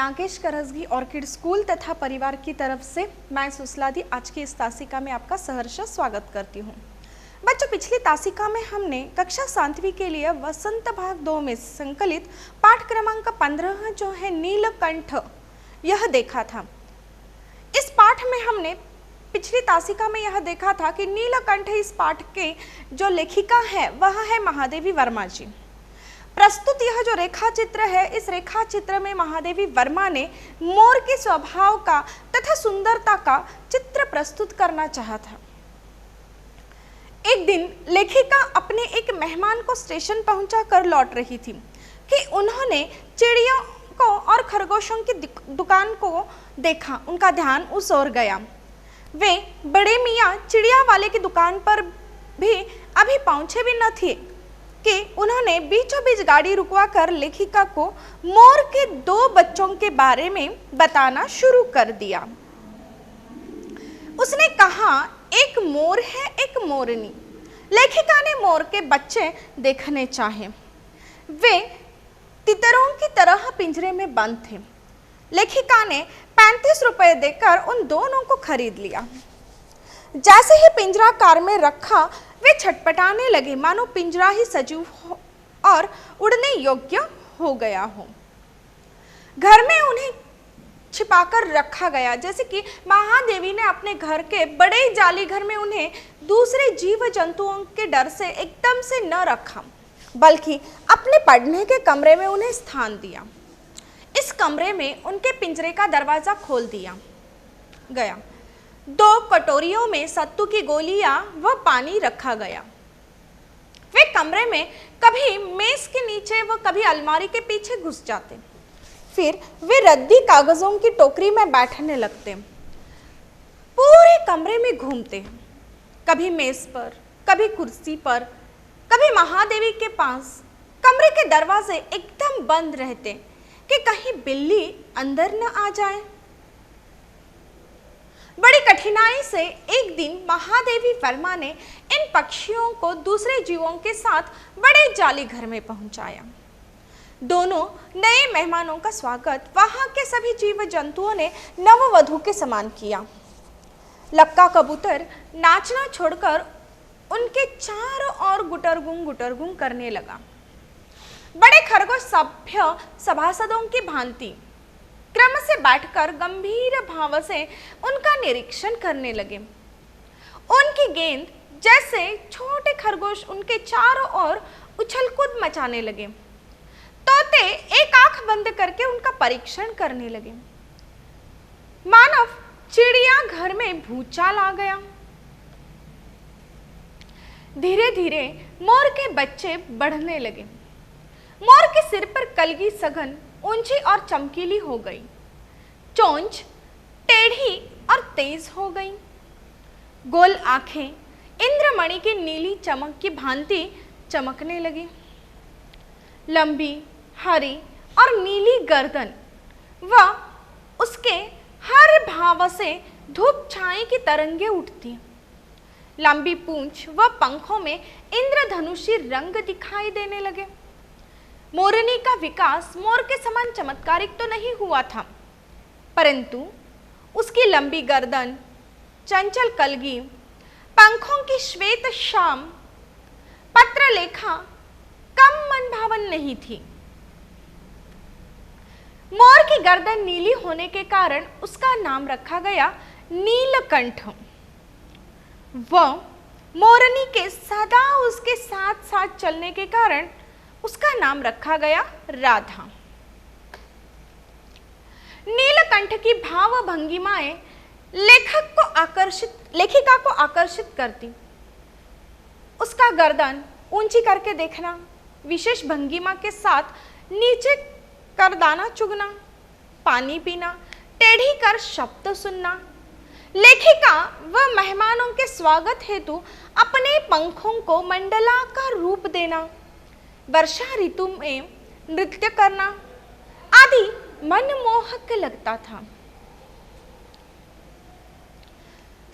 Nagesh Karasagi orchid school तथा परिवार की तरफ से मैं सुसलादी आज की इस तासिका में आपका सहर्ष स्वागत करती हूँ। बच्चों, पिछली तासिका में हमने कक्षा 7वीं के लिए वसंत भाग 2 में संकलित पाठ क्रमांक 15 जो है नीलकंठ यह देखा था। इस पाठ में हमने पिछली तासिका में यह देखा था कि नीलकंठ इस पाठ के जो लेखिका है वह है महादेवी वर्मा जी। प्रस्तुत यह जो रेखा चित्र है, इस रेखा चित्र में महादेवी वर्मा ने मोर के स्वभाव का तथा सुंदरता का चित्र प्रस्तुत करना चाहा था। एक दिन लेखिका अपने एक मेहमान को स्टेशन पहुंचा कर लौट रही थी कि उन्होंने चिड़ियों को और खरगोशों की दुकान को देखा। उनका ध्यान उस ओर गया। वे बड़े मियाँ चिड़िया वाले की दुकान पर भी अभी पहुंचे भी न थे कि उन्होंने बीचों बीच गाड़ी रुकवा कर लेखिका को मोर के 2 बच्चों के बारे में बताना शुरू कर दिया। उसने कहा, एक मोर है, एक मोरनी। लेखिका ने मोर के बच्चे देखने चाहे। वे तितरों की तरह पिंजरे में बंद थे। लेखिका ने 35 रुपए देकर उन दोनों को खरीद लिया। जैसे ही पिंजरा कार में रखा, वे छटपटाने लगे मानो पिंजरा ही सजीव हो और उड़ने योग्य हो गया हो। घर में उन्हें छिपाकर रखा गया, जैसे कि महादेवी ने अपने घर के बड़े जाली घर में उन्हें दूसरे जीव जंतुओं के डर से एकदम से न रखा, बल्कि अपने पढ़ने के कमरे में उन्हें स्थान दिया। इस कमरे में उनके पिंजरे का दरवाजा खोल दिया गया। 2 कटोरियों में सत्तू की गोलियां व पानी रखा गया। वे कमरे में कभी मेज के नीचे व कभी अलमारी के पीछे घुस जाते। फिर वे रद्दी कागजों की टोकरी में बैठने लगते। पूरे कमरे में घूमते, कभी मेज पर, कभी कुर्सी पर, कभी महादेवी के पास। कमरे के दरवाजे एकदम बंद रहते कि कहीं बिल्ली अंदर न आ जाए। बड़ी कठिनाई से एक दिन महादेवी वर्मा ने इन पक्षियों को दूसरे जीवों के साथ बड़े जाली घर में पहुंचाया। दोनों नए मेहमानों का स्वागत वहां के सभी जीव जंतुओं ने नववधू के समान किया। लक्का कबूतर नाचना छोड़कर उनके चारों ओर गुटरगुं करने लगा। बड़े खरगोश सभ्य सभासदों की भांति क्रम से बैठकर गंभीर भाव से उनका निरीक्षण करने लगे। उनकी गेंद जैसे छोटे खरगोश उनके चारों ओर उछल कूद मचाने लगे। तोते एक आंख बंद करके उनका परीक्षण करने लगे। मानव चिड़िया घर में भूचाल आ गया। धीरे धीरे मोर के बच्चे बढ़ने लगे। मोर के सिर पर कलगी सघन ऊंची और चमकीली हो गई। चोंच टेढ़ी और तेज हो गई। गोल आंखें इंद्रमणि की नीली चमक की भांति चमकने लगी। लंबी, हरी और नीली गर्दन व उसके हर भाव से धूप छाए की तरंगे उठती। लंबी पूंछ व पंखों में इंद्रधनुषी रंग दिखाई देने लगे। मोरनी का विकास मोर के समान चमत्कारिक तो नहीं हुआ था, परंतु उसकी लंबी गर्दन, चंचल कलगी, पंखों की श्वेत शाम, पत्रलेखा कम मनभावन नहीं थी। मोर की गर्दन नीली होने के कारण उसका नाम रखा गया नीलकंठ। वह मोरनी के सदा उसके साथ साथ चलने के कारण उसका नाम रखा गया राधा। नीलकंठ की भाव भंगिमाएं लेखिका को आकर्षित करती। उसका गर्दन ऊंची करके देखना, विशेष भंगिमा के साथ नीचे कर दाना चुगना, पानी पीना, टेढ़ी कर शब्द सुनना, लेखिका व मेहमानों के स्वागत हेतु अपने पंखों को मंडलाकार रूप देना, वर्षा ऋतु में नृत्य करना आदि मनमोहक लगता था।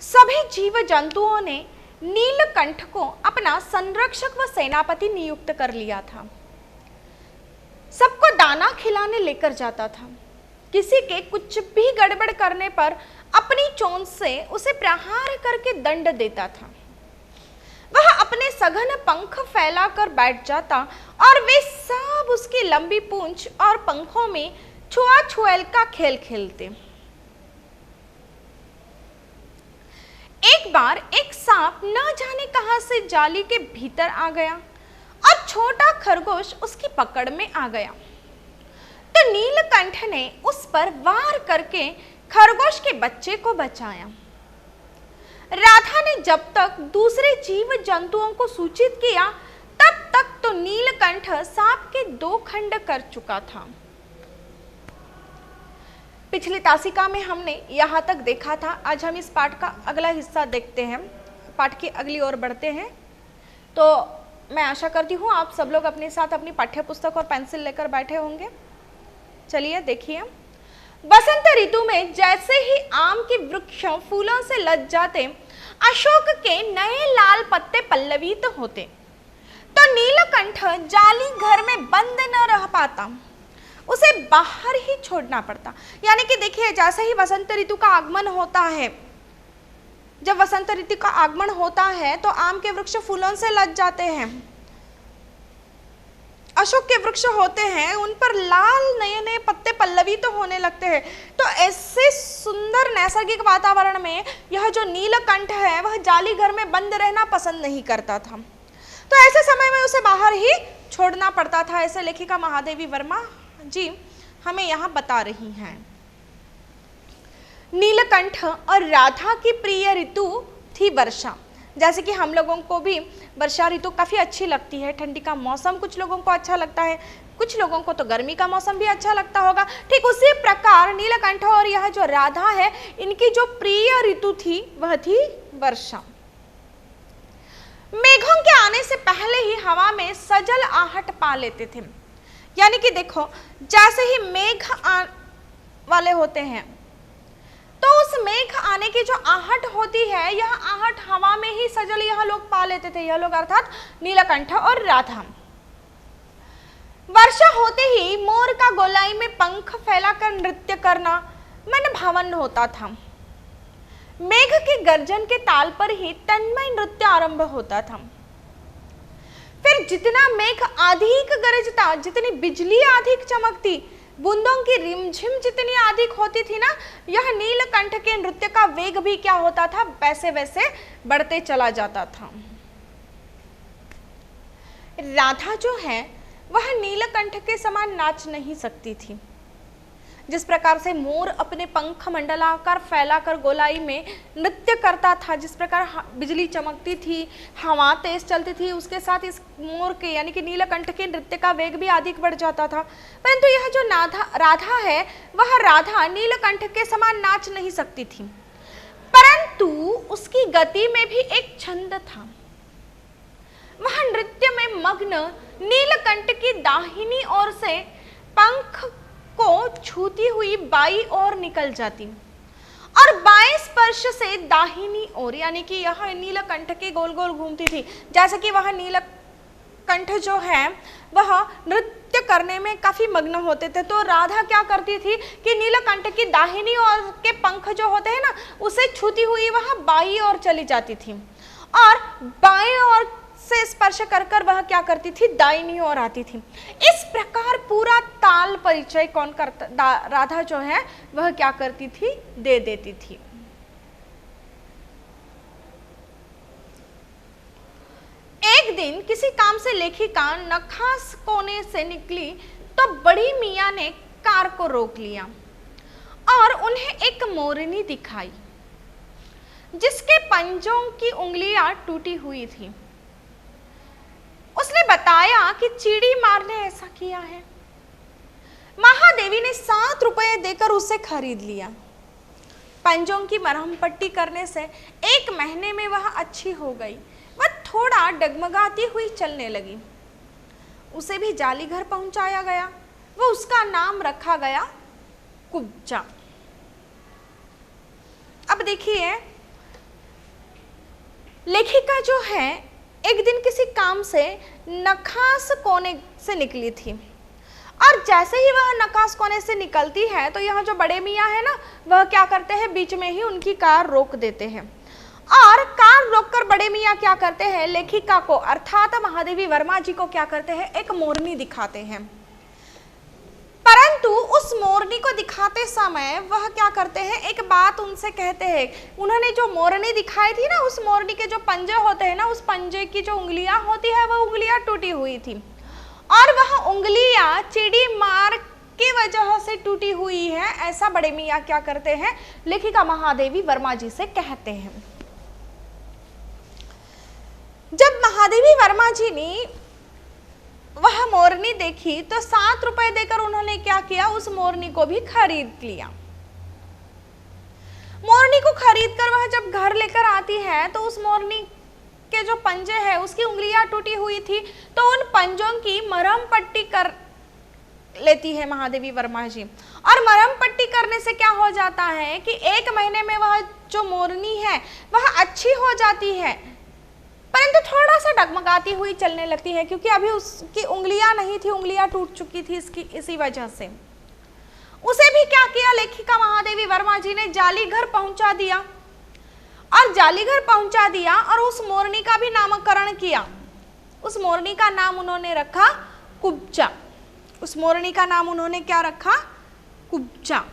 सभी जीव जंतुओं ने नीलकंठ को अपना संरक्षक व सेनापति नियुक्त कर लिया था। सबको दाना खिलाने लेकर जाता था। किसी के कुछ भी गड़बड़ करने पर अपनी चोंच से उसे प्रहार करके दंड देता था। वह अपने सघन पंख फैलाकर बैठ जाता और वे सब उसकी लंबी पूंछ और पंखों में छुआ-छुएल का खेल खेलते। एक बार एक सांप न जाने कहां से जाली के भीतर आ गया और छोटा खरगोश उसकी पकड़ में आ गया। तो नीलकंठ ने उस पर वार करके खरगोश के बच्चे को बचाया। राधा ने जब तक दूसरे जीव जंतुओं को सूचित किया तब तक तो नीलकंठ सांप के 2 खंड कर चुका था। पिछली तासिका में हमने यहाँ तक देखा था। आज हम इस पाठ का अगला हिस्सा देखते हैं, पाठ की अगली ओर बढ़ते हैं। तो मैं आशा करती हूँ आप सब लोग अपने साथ अपनी पाठ्य पुस्तक और पेंसिल लेकर बैठे होंगे। चलिए देखिए, बसंत ऋतु में जैसे ही आम के वृक्ष फूलों से लद जाते, अशोक के नए लाल पत्ते पल्लवित होते, तो नीलकंठ जाली घर में बंद न रह पाता, उसे बाहर ही छोड़ना पड़ता। यानी कि देखिए, जैसे ही वसंत ऋतु का आगमन होता है, जब वसंत ऋतु का आगमन होता है तो आम के वृक्ष फूलों से लद जाते हैं, अशोक के वृक्ष होते हैं, उन पर लाल नए नए पत्ते पल्लवी तो होने लगते हैं। तो ऐसे सुंदर नैसर्गिक वातावरण में यह जो नीलकंठ है वह जाली घर में बंद रहना पसंद नहीं करता था। तो ऐसे समय में उसे बाहर ही छोड़ना पड़ता था। ऐसे लेखिका महादेवी वर्मा जी हमें यहाँ बता रही हैं। नीलकंठ और राधा की प्रिय ऋतु थी वर्षा। जैसे कि हम लोगों को भी वर्षा ऋतु काफ़ी अच्छी लगती है। ठंडी का मौसम कुछ लोगों को अच्छा लगता है, कुछ लोगों को तो गर्मी का मौसम भी अच्छा लगता होगा। ठीक उसी प्रकार नीलकंठ और यह जो राधा है, इनकी जो प्रिय ऋतु थी वह थी वर्षा। मेघों के आने से पहले ही हवा में सजल आहट पा लेते थे। यानी कि देखो, जैसे ही मेघ वाले होते हैं तो उस मेघ आने की जो आहट होती है, यह आहट हवा में ही सजल यह लोग पा लेते थे। यह लोग अर्थात नीलकंठ और राधा। वर्षा होते ही मोर का गोलाई में पंख फैलाकर नृत्य करना मन भावन होता था। मेघ के गर्जन के ताल पर ही तन्मय नृत्य आरंभ होता था। फिर जितना मेघ अधिक गरजता, जितनी बिजली अधिक चमकती, बूंदों की रिमझिम जितनी अधिक होती थी ना, यह नीलकंठ के नृत्य का वेग भी क्या होता था, वैसे वैसे बढ़ते चला जाता था। राधा जो है वह नीलकंठ के समान नाच नहीं सकती थी। जिस प्रकार से मोर अपने पंख मंडलाकार फैलाकर गोलाई में नृत्य करता था, जिस प्रकार बिजली चमकती थी, हवा तेज चलती थी, उसके साथ इस मोर के यानी कि नीलकंठ के नृत्य का वेग भी अधिक बढ़ जाता था। परंतु यह जो राधा है, वह राधा नीलकंठ के समान नाच नहीं सकती थी, परंतु उसकी गति में भी एक छंद था। वह नृत्य में मग्न नीलकंठ की दाहिनी ओर से पंख को छूती हुई बाईं ओर निकल जाती और बाएं स्पर्श से दाहिनी ओर, यानी कि यह नीलकंठ के गोल गोल घूमती थी। जैसे कि वह नीलकंठ जो है वह नृत्य करने में काफी मग्न होते थे, तो राधा क्या करती थी कि नीलकंठ की दाहिनी ओर के पंख जो होते हैं ना, उसे छूती हुई वह बाईं ओर चली जाती थी और बाएं ओर से स्पर्श कर कर वह क्या करती थी, दाहिनी ओर आती थी। इस प्रकार पूरा ताल परिचय कौन करता, राधा जो है वह क्या करती थी, दे देती थी। एक दिन किसी काम से लेखिका नखास कोने से निकली तो बड़ी मियाँ ने कार को रोक लिया और उन्हें एक मोरनी दिखाई जिसके पंजों की उंगलियां टूटी हुई थी। उसने बताया कि चीड़ी मार ने ऐसा किया है। महादेवी ने 7 रुपये देकर उसे खरीद लिया। पंजों की मरहम पट्टी करने से 1 महीने में वह अच्छी हो गई। वह थोड़ा डगमगाती हुई चलने लगी। उसे भी जाली घर पहुंचाया गया। वह उसका नाम रखा गया कुब्जा। अब देखिए, लेखिका जो है एक दिन किसी काम से नखास कोने से निकली थी और जैसे ही वह नकाश कोने से निकलती है तो यह जो बड़े मियाँ है ना, वह क्या करते हैं, बीच में ही उनकी कार रोक देते हैं। और कार रोककर बड़े मियाँ क्या करते हैं, लेखिका को अर्थात महादेवी वर्मा जी को क्या करते हैं, एक मोरनी दिखाते हैं। परंतु उस मोरनी को दिखाते समय वह क्या करते हैं, एक बात उनसे कहते हैं। उन्होंने जो मोरनी दिखाई थी ना, उस मोरनी के जो पंजे होते हैं ना, उस पंजे की जो उंगलियां होती है वह उंगलियां टूटी हुई थी, और वह उंगलियां चिड़ी मार की वजह से टूटी हुई है, ऐसा बड़े मियाँ क्या करते हैं, लेखिका महादेवी वर्मा जी से कहते हैं। जब महादेवी वर्मा जी ने वह मोरनी देखी तो 7 रुपए देकर उन्होंने क्या किया, उस मोरनी को भी खरीद लिया। मोरनी को खरीद कर वह जब घर लेकर आती है तो उस मोरनी के जो पंजे हैं उसकी उंगलियां टूटी हुई थी, तो उन पंजों की मरहम पट्टी कर लेती है महादेवी वर्मा जी। और मरहम पट्टी करने से क्या हो जाता है कि 1 महीने में वह जो मोरनी है वह अच्छी हो जाती है, परंतु थोड़ा सा डगमगाती हुई चलने लगती है, क्योंकि अभी उसकी उंगलियां नहीं थी, उंगलियां टूट चुकी थी इसी वजह से। उसे भी क्या किया, लेखिका महादेवी वर्मा जी ने जाली घर पहुंचा दिया, और जाली घर पहुंचा दिया और उस मोरनी का भी नामकरण किया। उस मोरनी का नाम उन्होंने रखा कुब्जा। उस मोरनी का नाम उन्होंने क्या रखा, कुब्जा।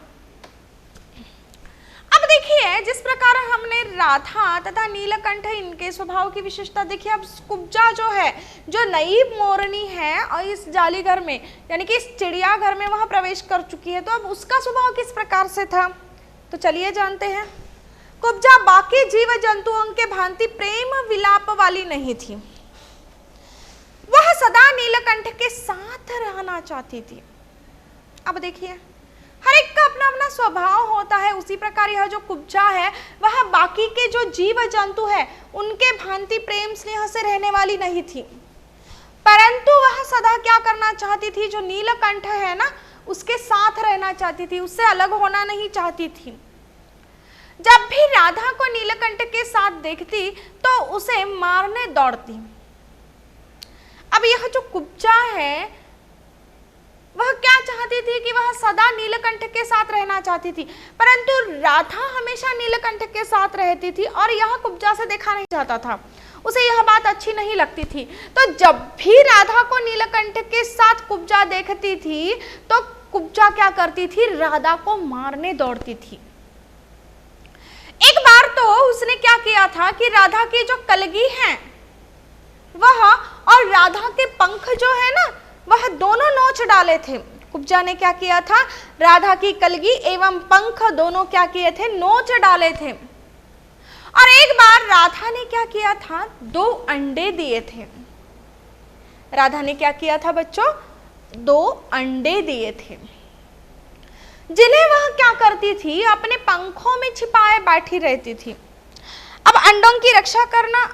अब देखिए, जिस प्रकार हमने राधा तथा नीलकंठ इनके स्वभाव की विशेषता देखी, अब कुब्जा जो है, जो नई मोरनी है और इस जालीघर में यानी कि इस चिड़ियाघर में वह प्रवेश कर चुकी है, तो अब उसका स्वभाव किस प्रकार से था, तो चलिए जानते हैं। कुब्जा बाकी जीव जंतुओं के भांति प्रेम विलाप वाली नहीं थी, वह सदा नीलकंठ के साथ रहना चाहती थी। अब देखिए, हर एक का अपना अपना स्वभाव होता है, उसी प्रकार यह जो कुब्जा है वह बाकी के जो जीव जंतु है उनके भांति प्रेम स्नेह से रहने वाली नहीं थी, परंतु वह सदा क्या करना चाहती थी, जो नीलकंठ है ना उसके साथ रहना चाहती थी, उससे अलग होना नहीं चाहती थी। जब भी राधा को नीलकंठ के साथ देखती तो उसे मारने दौड़ती। अब यह जो कुब्जा है वह क्या चाहती थी कि वह सदा नीलकंठ के साथ रहना चाहती थी, परंतु राधा हमेशा नीलकंठ के साथ रहती थी और यह कुब्जा से देखा नहीं जाता था, उसे यह बात अच्छी नहीं लगती थी। तो जब भी राधा को नीलकंठ के साथ कुब्जा देखती थी तो कुब्जा क्या करती थी, राधा को मारने दौड़ती थी। एक बार तो उसने क्या किया था कि राधा की जो कलगी है वह और राधा के पंख जो है ना वह दोनों नोच डाले थे। कुब्जा ने क्या किया था, राधा की कलगी एवं पंख दोनों क्या किए थे, नोच डाले थे। और एक बार राधा ने क्या किया था, 2 अंडे दिए थे। राधा ने क्या किया था बच्चों, 2 अंडे दिए थे, जिन्हें वह क्या करती थी, अपने पंखों में छिपाए बैठी रहती थी। अब अंडों की रक्षा करना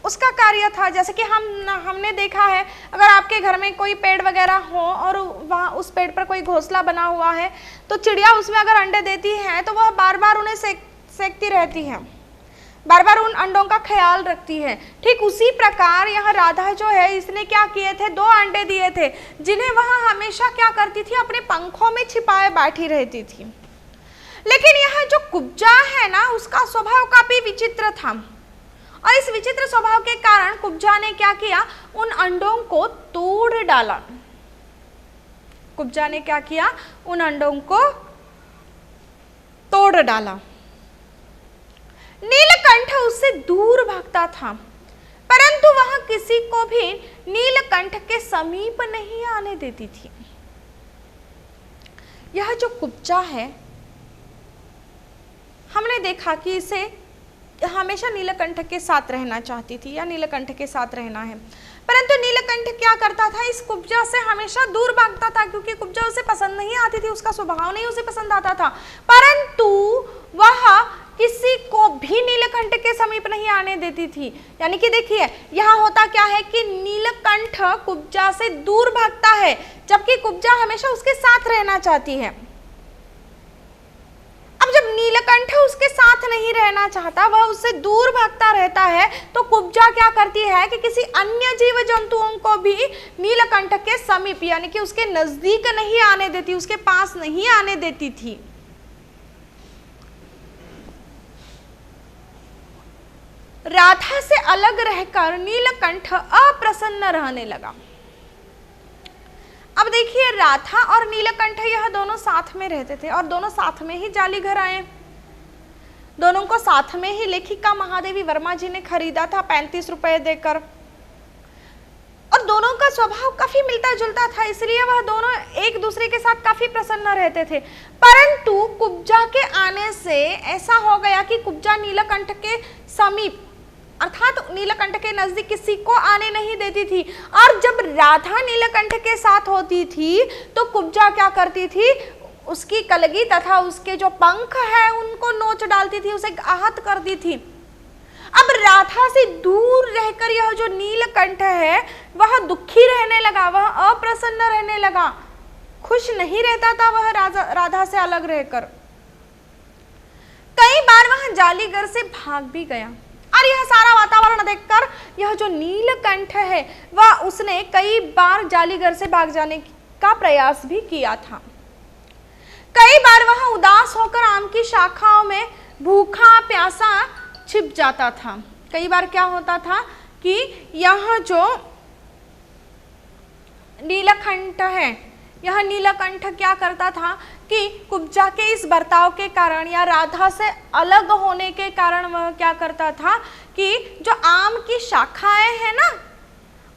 उसका कार्य था। जैसे कि हमने देखा है, अगर आपके घर में कोई पेड़ वगैरह हो और वहाँ उस पेड़ पर कोई घोंसला बना हुआ है तो चिड़िया उसमें अगर अंडे देती है तो वह बार बार उन्हें सेकती रहती है, बार बार उन अंडों का ख्याल रखती है। ठीक उसी प्रकार यह राधा जो है, इसने क्या किए थे, 2 अंडे दिए थे, जिन्हें वह हमेशा क्या करती थी, अपने पंखों में छिपाए बैठी रहती थी। लेकिन यह जो कुब्जा है ना उसका स्वभाव काफी विचित्र था, और इस विचित्र स्वभाव के कारण कुब्जा ने क्या किया, उन अंडों को तोड़ डाला। कुब्जा ने क्या किया, उन अंडों को तोड़ डाला। नीलकंठ उससे दूर भागता था, परंतु वह किसी को भी नीलकंठ के समीप नहीं आने देती थी। यह जो कुब्जा है, हमने देखा कि इसे हमेशा नीलकंठ के साथ रहना चाहती थी या नीलकंठ के साथ रहना है, परंतु नीलकंठ क्या करता था, इस कुब्जा से हमेशा दूर भागता था, क्योंकि कुब्जा उसे पसंद नहीं आती थी, उसका स्वभाव नहीं उसे पसंद आता था। परंतु वह किसी को भी नीलकंठ के समीप नहीं आने देती थी। यानी कि देखिए, यहाँ होता क्या है कि नीलकंठ कुब्जा से दूर भागता है, जबकि कुब्जा हमेशा उसके साथ रहना चाहती है। अब जब नीलकंठ उसके साथ नहीं रहना चाहता, वह उससे दूर भागता रहता है, तो कुब्जा क्या करती है कि किसी अन्य जीव जंतुओं को भी नीलकंठ के समीप यानी कि उसके नजदीक नहीं आने देती, उसके पास नहीं आने देती थी। राधा से अलग रहकर नीलकंठ अप्रसन्न रहने लगा। अब देखिए, राधा और नीलकंठ यह दोनों साथ में रहते थे और दोनों साथ में ही जाली घर आए। दोनों को साथ में ही लेखिका महादेवी वर्मा जी ने खरीदा था 35 रुपए देकर, और दोनों का स्वभाव काफी मिलता जुलता था, इसलिए वह दोनों एक दूसरे के साथ काफी प्रसन्न रहते थे। परंतु कुब्जा के आने से ऐसा हो गया कि कुब्जा नीलकंठ के समीप अर्थात नीलकंठ के नजदीक किसी को आने नहीं देती थी, और जब राधा नीलकंठ के साथ होती थी तो कुब्जा क्या करती थी, उसकी कलगी तथा उसके जो पंख है उनको नोच डालती थी, उसे आहत करती थी। अब राधा से दूर रहकर यह जो नीलकंठ है वह दुखी रहने लगा, वह अप्रसन्न रहने लगा, खुश नहीं रहता था वह राधा से अलग रहकर। कई बार वह जालीगर से भाग भी गया, और यह सारा वातावरण देखकर यह जो नीलकंठ है वह उसने कई बार जालीगर से भाग जाने का प्रयास भी किया था। कई बार वह उदास होकर आम की शाखाओं में भूखा प्यासा छिप जाता था। कई बार क्या होता था कि यह जो नीलकंठ है, यह नीलकंठ क्या करता था कि कुब्जा के इस बर्ताव के कारण या राधा से अलग होने के कारण वह क्या करता था कि जो आम की शाखाएं हैं ना,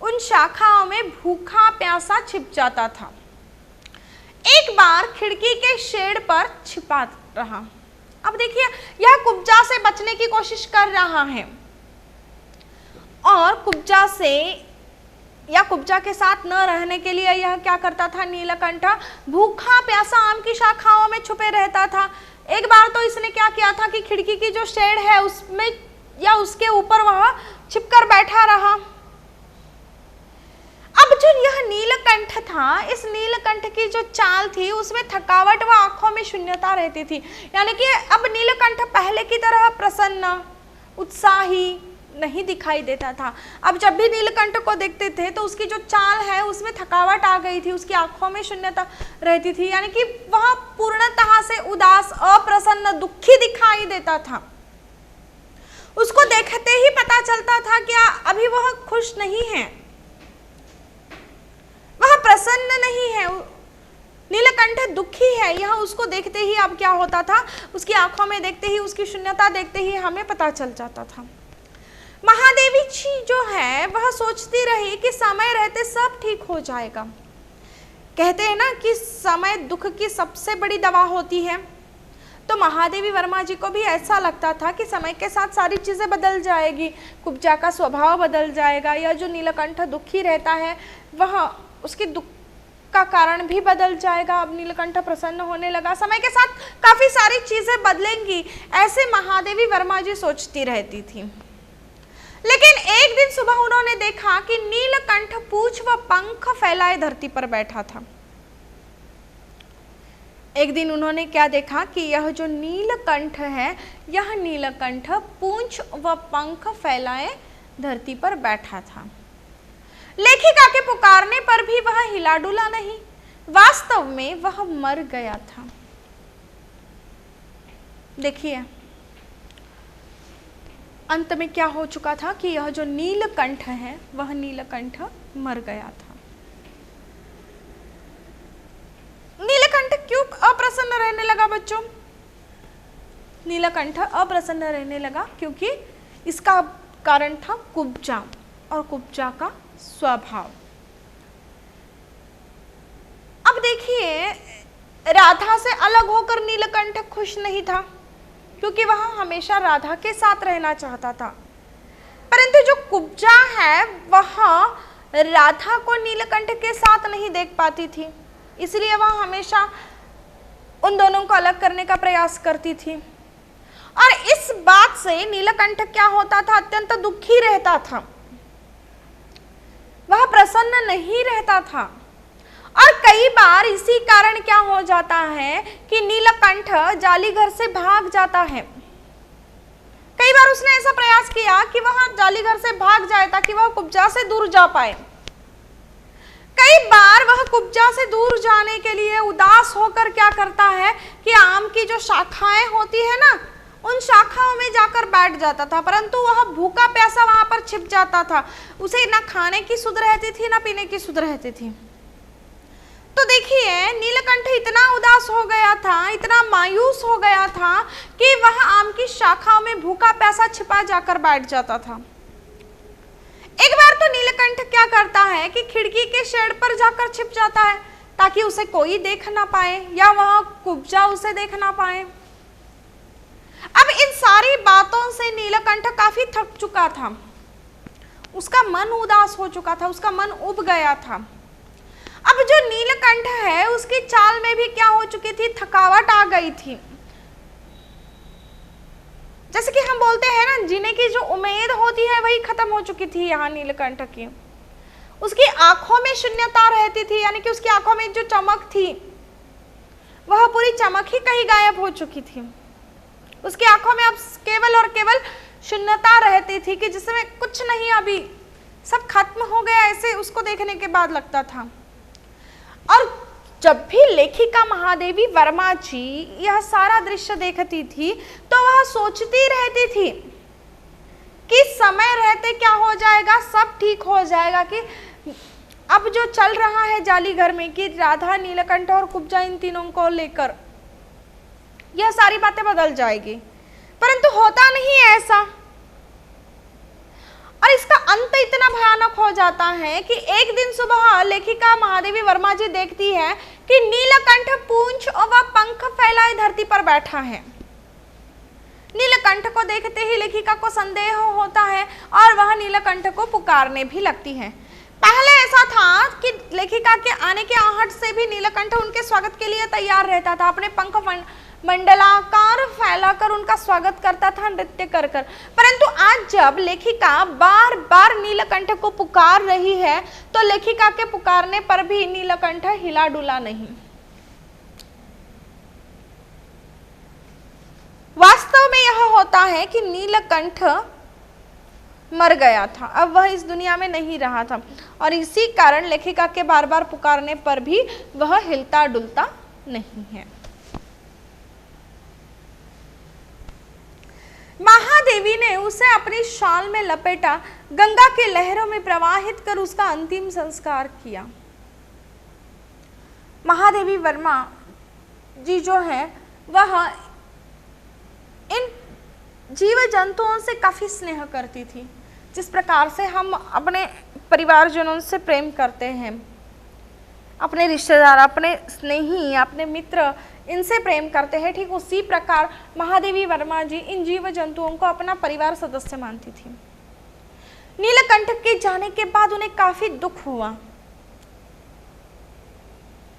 उन शाखाओं में भूखा प्यासा छिप जाता था। एक बार खिड़की के शेड पर छिपा रहा। अब देखिए, यह कुब्जा से बचने की कोशिश कर रहा है, और कुब्जा से या कुब्जा के साथ न रहने के लिए यह क्या करता था, नीलकंठ भूखा प्यासा आम की शाखाओं में छुपे रहता था। एक बार तो इसने क्या किया था कि खिड़की की जो शेड है उसमें या उसके ऊपर वह छिपकर बैठा रहा। अब जो यह नीलकंठ था, इस नीलकंठ की जो चाल थी उसमें थकावट व आंखों में शून्यता रहती थी, यानी कि अब नीलकंठ पहले की तरह प्रसन्न उत्साही नहीं दिखाई देता था। अब जब भी नीलकंठ को देखते थे तो उसकी जो चाल है उसमें थकावट आ गई थी, उसकी आंखों में शून्यता रहती थी, यानी कि वह पूर्णतः से उदास, अप्रसन्न, दुखी दिखाई देता था। उसको देखते ही पता चलता था कि अभी वह खुश नहीं है, वह प्रसन्न नहीं है, नीलकंठ दुखी है। यह उसको देखते ही अब क्या होता था, उसकी आंखों में देखते ही, उसकी शून्यता देखते ही हमें पता चल जाता था। महादेवी जी जो है वह सोचती रही कि समय रहते सब ठीक हो जाएगा। कहते हैं ना कि समय दुख की सबसे बड़ी दवा होती है, तो महादेवी वर्मा जी को भी ऐसा लगता था कि समय के साथ सारी चीजें बदल जाएगी, कुब्जा का स्वभाव बदल जाएगा, यह जो नीलकंठ दुखी रहता है वह उसके दुख का कारण भी बदल जाएगा। अब नीलकंठ प्रसन्न होने लगा, समय के साथ काफी सारी चीजें बदलेंगी, ऐसे महादेवी वर्मा जी सोचती रहती थी। लेकिन एक दिन सुबह उन्होंने देखा कि नीलकंठ पूंछ व पंख फैलाए धरती पर बैठा था। एक दिन उन्होंने क्या देखा कि यह जो नीलकंठ है, यह नीलकंठ पूंछ व पंख फैलाए धरती पर बैठा था। लेखिका के पुकारने पर भी वह हिला डुला नहीं, वास्तव में वह मर गया था। देखिए अंत में क्या हो चुका था कि यह जो नीलकंठ है वह नीलकंठ मर गया था। नीलकंठ क्यों अप्रसन्न रहने लगा बच्चों? नीलकंठ अप्रसन्न रहने लगा क्योंकि इसका कारण था कुब्जा और कुब्जा का स्वभाव। अब देखिए, राधा से अलग होकर नीलकंठ खुश नहीं था क्योंकि वह हमेशा राधा के साथ रहना चाहता था, परंतु जो कुब्जा है वह राधा को नीलकंठ के साथ नहीं देख पाती थी, इसलिए वह हमेशा उन दोनों को अलग करने का प्रयास करती थी। और इस बात से नीलकंठ क्या होता था, अत्यंत दुखी रहता था, वह प्रसन्न नहीं रहता था। और कई बार इसी कारण क्या हो जाता है कि नीलकंठ जाली घर से भाग जाता है। कई बार उसने ऐसा प्रयास किया कि वह जाली घर से भाग जाए ताकि वह कुब्जा से दूर जा पाए। कई बार वह कुब्जा से दूर जाने के लिए उदास होकर क्या करता है कि आम की जो शाखाएं होती है ना, उन शाखाओं में जाकर बैठ जाता था, परंतु वह भूखा प्यासा वहां पर छिप जाता था। उसे ना खाने की सुध रहती थी ना पीने की सुध रहती थी। तो देखिए, नीलकंठ इतना उदास हो गया था, इतना मायूस हो गया था कि वह आम की शाखाओं में भूखा प्यासा छिपा जाकर बैठ जाता था। एक बार तो नीलकंठ क्या करता है कि खिड़की के शेड पर जाकर छिप जाता है ताकि उसे कोई देख ना पाए या वह कुब्जा उसे देख ना पाए। अब इन सारी बातों से नीलकंठ काफी थक चुका था, उसका मन उदास हो चुका था, उसका मन उब गया था। अब जो नीलकंठ है उसकी चाल में भी क्या हो चुकी थी, थकावट आ गई थी। जैसे कि हम बोलते हैं ना, जीने की जो उम्मीद होती है वही खत्म हो चुकी थी यहाँ नीलकंठ की। उसकी आंखों में शून्यता रहती थी, यानी कि उसकी आंखों में जो चमक थी वह पूरी चमक ही कहीं गायब हो चुकी थी। उसकी आंखों में अब केवल और केवल शून्यता रहती थी कि जिसमें कुछ नहीं, अभी सब खत्म हो गया, ऐसे उसको देखने के बाद लगता था। और जब भी लेखिका महादेवी वर्मा जी यह सारा दृश्य देखती थी तो वह सोचती रहती थी कि समय रहते क्या हो जाएगा, सब ठीक हो जाएगा, कि अब जो चल रहा है जाली घर में कि राधा, नीलकंठ और कुब्जा, इन तीनों को लेकर यह सारी बातें बदल जाएगी। परंतु होता नहीं है ऐसा, और इसका अंत इतना भयानक हो जाता है कि एक दिन सुबह लेखिका महादेवी वर्मा जी देखती है कि नीलकंठ पूंछ और वह पंख फैलाए धरती पर बैठा है। नीलकंठ को देखते ही लेखिका को संदेह होता है और वह नीलकंठ को पुकारने भी लगती है। पहले ऐसा था कि लेखिका के आने के आहट से भी नीलकंठ उनके स्वागत के लिए तैयार रहता था, अपने पंख मंडलाकार फैलाकर उनका स्वागत करता था, नृत्य कर कर। परंतु आज जब लेखिका बार बार नीलकंठ को पुकार रही है तो लेखिका के पुकारने पर भी नीलकंठ हिला डुला नहीं। वास्तव में यह होता है कि नीलकंठ मर गया था, अब वह इस दुनिया में नहीं रहा था, और इसी कारण लेखिका के बार बार पुकारने पर भी वह हिलता डुलता नहीं है। महादेवी ने उसे अपनी शाल में लपेटा, गंगा की लहरों में प्रवाहित कर उसका अंतिम संस्कार किया। महादेवी वर्मा जी जो है वह इन जीव जंतुओं से काफी स्नेह करती थी, जिस प्रकार से हम अपने परिवारजनों से प्रेम करते हैं, अपने रिश्तेदार, अपने स्नेही, अपने मित्र, इनसे प्रेम करते हैं, ठीक उसी प्रकार महादेवी वर्मा जी इन जीव जंतुओं को अपना परिवार सदस्य मानती थी। नीलकंठ के जाने के बाद उन्हें काफी दुख हुआ।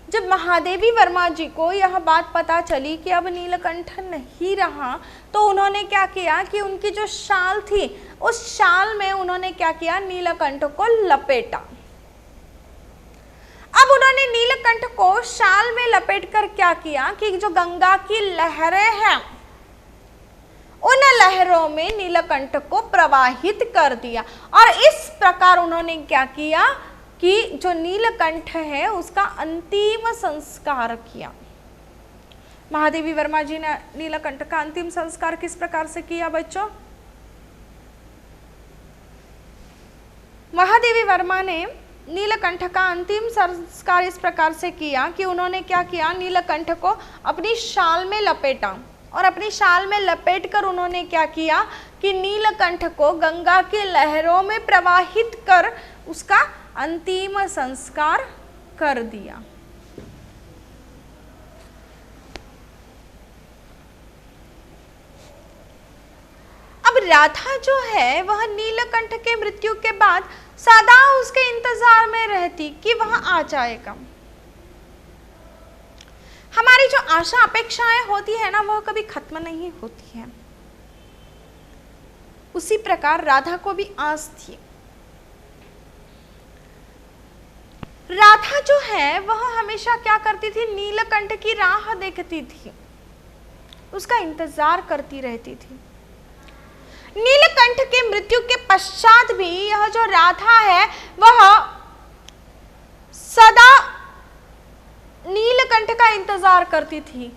जब महादेवी वर्मा जी को यह बात पता चली कि अब नीलकंठ नहीं रहा, तो उन्होंने क्या किया कि उनकी जो शाल थी उस शाल में उन्होंने क्या किया, नीलकंठ को लपेटा। अब उन्होंने नीलकंठ को शाल में लपेटकर क्या किया कि जो गंगा की लहरें हैं उन लहरों में नीलकंठ को प्रवाहित कर दिया, और इस प्रकार उन्होंने क्या किया कि जो नीलकंठ है उसका अंतिम संस्कार किया। महादेवी वर्मा जी ने नीलकंठ का अंतिम संस्कार किस प्रकार से किया बच्चों? महादेवी वर्मा ने नीलकंठ का अंतिम संस्कार इस प्रकार से किया कि उन्होंने क्या किया, नीलकंठ को अपनी शाल में लपेटा, और अपनी शाल में लपेट कर उन्होंने क्या किया कि नीलकंठ को गंगा की लहरों में प्रवाहित कर उसका अंतिम संस्कार कर दिया। अब राधा जो है वह नीलकंठ के मृत्यु के बाद सदा उसके इंतजार में रहती कि वह आ जाएगा। हमारी जो आशा अपेक्षाएं होती है ना, वह कभी खत्म नहीं होती है। उसी प्रकार राधा को भी आस थी। राधा जो है वह हमेशा क्या करती थी, नीलकंठ की राह देखती थी, उसका इंतजार करती रहती थी। नीलकंठ के मृत्यु के पश्चात भी यह जो राधा है वह सदा नीलकंठ का इंतजार करती थी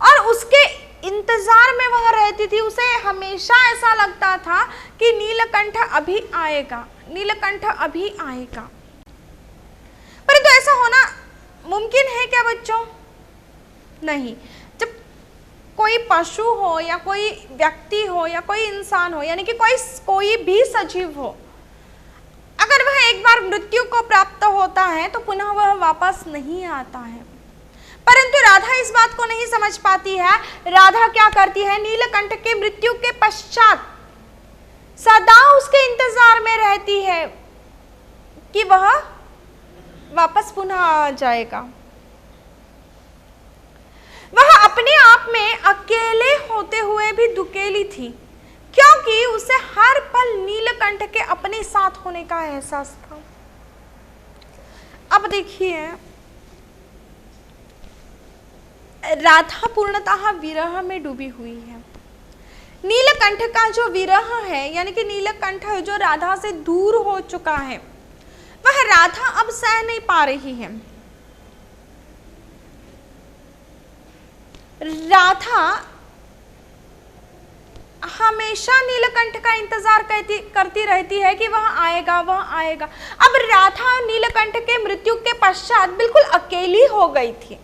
और उसके इंतजार में वह रहती थी। उसे हमेशा ऐसा लगता था कि नीलकंठ अभी आएगा, नीलकंठ अभी आएगा। परंतु ऐसा होना मुमकिन है क्या बच्चों? नहीं। जब कोई पशु हो या कोई व्यक्ति हो या कोई इंसान हो, यानी कि कोई भी सजीव हो, अगर वह एक बार मृत्यु को प्राप्त होता है तो पुनः वह वापस नहीं आता है। परंतु राधा इस बात को नहीं समझ पाती है। राधा क्या करती है, नीलकंठ के मृत्यु के पश्चात सदा उसके इंतजार में रहती है कि वह वापस पुनः आ जाएगा। वह अपने आप में अकेले होते हुए भी दुकेली थी, क्योंकि उसे हर पल नीलकंठ के अपने साथ होने का एहसास था। अब देखिए, राधा पूर्णतः विरह में डूबी हुई है। नीलकंठ का जो विरह है, यानी कि नीलकंठ जो राधा से दूर हो चुका है, वह राधा अब सह नहीं पा रही है। राधा हमेशा नीलकंठ का इंतजार करती रहती है कि वह आएगा, वह आएगा। अब राधा नीलकंठ के मृत्यु के पश्चात बिल्कुल अकेली हो गई थी,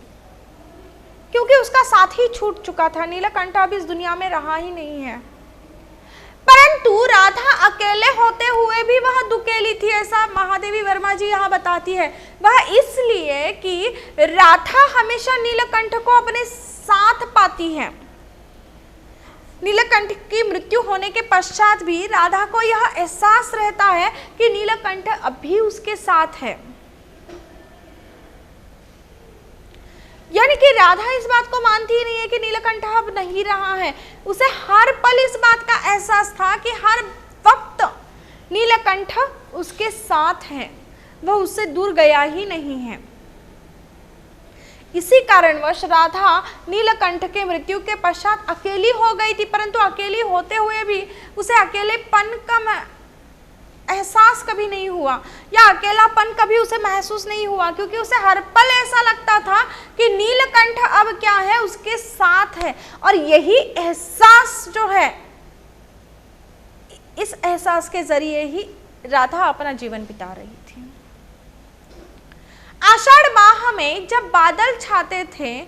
क्योंकि उसका साथ ही छूट चुका था। नीलकंठ अब इस दुनिया में रहा ही नहीं है। परंतु राधा अकेले होते हुए भी वह दुकेली थी, ऐसा महादेवी वर्मा जी यहाँ बताती है। वह इसलिए कि राधा हमेशा नीलकंठ को अपने साथ पाती है। नीलकंठ की मृत्यु होने के पश्चात भी राधा को यह एहसास रहता है कि नीलकंठ अभी उसके साथ है। यानी कि राधा इस बात को मानती ही नहीं है कि नीलकंठ अब नहीं रहा है। उसे हर पल इस बात का एहसास था कि हर वक्त नीलकंठ उसके साथ है, वह उससे दूर गया ही नहीं है। इसी कारणवश राधा नीलकंठ के मृत्यु के पश्चात अकेली हो गई थी, परंतु अकेली होते हुए भी उसे अकेलेपन का एहसास कभी नहीं हुआ, या अकेलापन कभी उसे महसूस नहीं हुआ, क्योंकि उसे हर पल ऐसा लगता था कि नीलकंठ अब क्या है, उसके साथ है। और यही एहसास जो है, इस एहसास के जरिए ही राधा अपना जीवन बिता रही थी। आषाढ़ माह में जब बादल छाते थे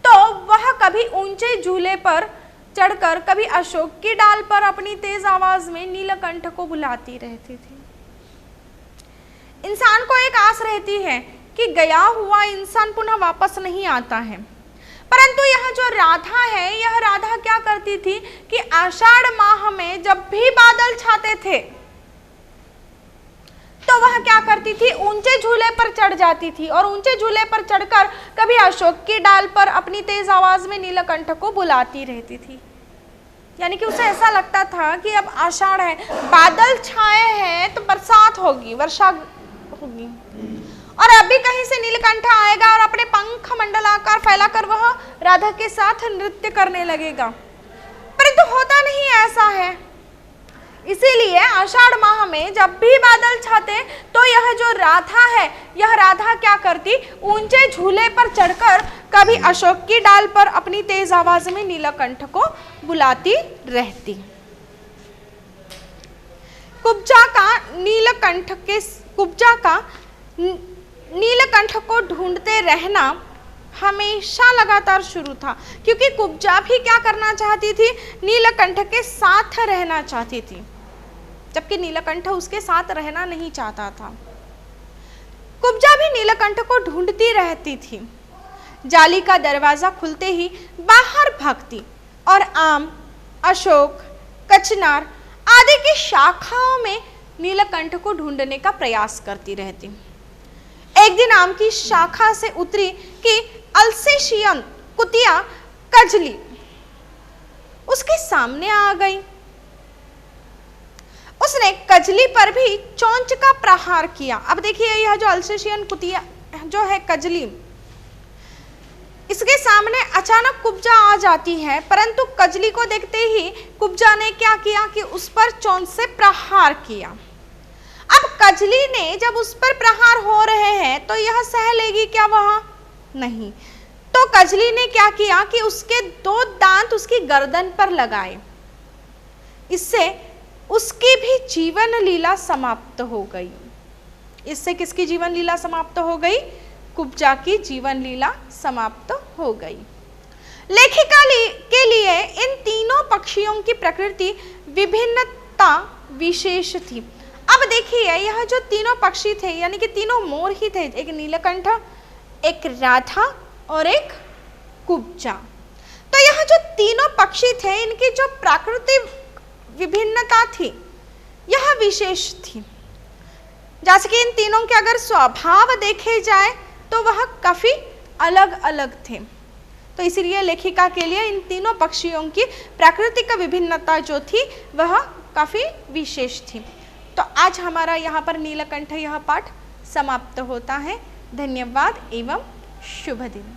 तो वह कभी ऊंचे झूले पर चढ़कर, कभी अशोक की डाल पर अपनी तेज आवाज में नीलकंठ को बुलाती रहती थी। इंसान को एक आस रहती है कि गया हुआ इंसान पुनः वापस नहीं आता है, परंतु यह जो राधा है, यह राधा क्या करती थी कि आषाढ़ माह में जब भी बादल छाते थे तो वह क्या करती थी, ऊंचे झूले पर चढ़ जाती थी और ऊंचे झूले पर चढ़कर कभी अशोक की डाल पर अपनी तेज आवाज में नीलकंठ को बुलाती रहती थी। यानी कि उसे ऐसा लगता था कि अब आषाढ़ है, बादल छाए हैं तो बरसात होगी, वर्षा होगी, और अभी कहीं से नीलकंठ आएगा और अपने पंख मंडलाकार फैलाकर वह राधा के साथ नृत्य करने लगेगा। परंतु होता नहीं ऐसा है। इसीलिए आषाढ़ माह में जब भी बादल छाते तो यह जो राधा है, यह राधा क्या करती, ऊंचे झूले पर चढ़कर कभी अशोक की डाल पर अपनी तेज आवाज में नीलकंठ को बुलाती रहती। कुब्जा का नीलकंठ को ढूंढते रहना हमेशा लगातार शुरू था, क्योंकि कुब्जा भी क्या करना चाहती थी, नीलकंठ के साथ रहना चाहती थी, जबकि नीलकंठ उसके साथ रहना नहीं चाहता था। कुब्जा भी नीलकंठ को ढूंढती रहती थी। जाली का दरवाजा खुलते ही बाहर भागती और आम, अशोक, कचनार आदि की शाखाओं में नीलकंठ को ढूंढने का प्रयास करती रहती। एक दिन आम की शाखा से उतरी कि अल्सेशियन कुतिया कजली उसके सामने आ गई। उसने कजली पर भी चोंच का प्रहार किया। अब देखिए यह जो अल्सेशियन कुतिया जो है कजली, इसके सामने अचानक कुब्जा आ जाती है, परंतु कजली को देखते ही कुब्जा ने क्या किया कि उस पर चोंच से प्रहार किया। अब कजली ने जब उस पर प्रहार हो रहे हैं तो यह सह लेगी क्या? वह नहीं। तो कजली ने क्या किया कि उसके 2 दांत उसकी गर्दन पर लगाए। इससे उसकी भी जीवन लीला समाप्त हो गई। इससे किसकी जीवन लीला समाप्त हो गई? कुब्जा की जीवन लीला समाप्त हो गई। लेखिका के लिए इन तीनों पक्षियों की प्रकृति विभिन्नता विशेष थी। अब देखिए यह जो तीनों पक्षी थे, यानी कि तीनों मोर ही थे, एक नीलकंठ, एक राधा और एक कुब्जा। तो यह जो तीनों पक्षी थे, इनकी जो प्राकृतिक विभिन्नता थी यह विशेष थी। जैसे कि इन तीनों के अगर स्वभाव देखे जाए तो वह काफी अलग अलग थे। तो इसीलिए लेखिका के लिए इन तीनों पक्षियों की प्राकृतिक विभिन्नता जो थी वह काफी विशेष थी। तो आज हमारा यहाँ पर नीलकंठ यह पाठ समाप्त होता है। धन्यवाद एवं शुभ दिन।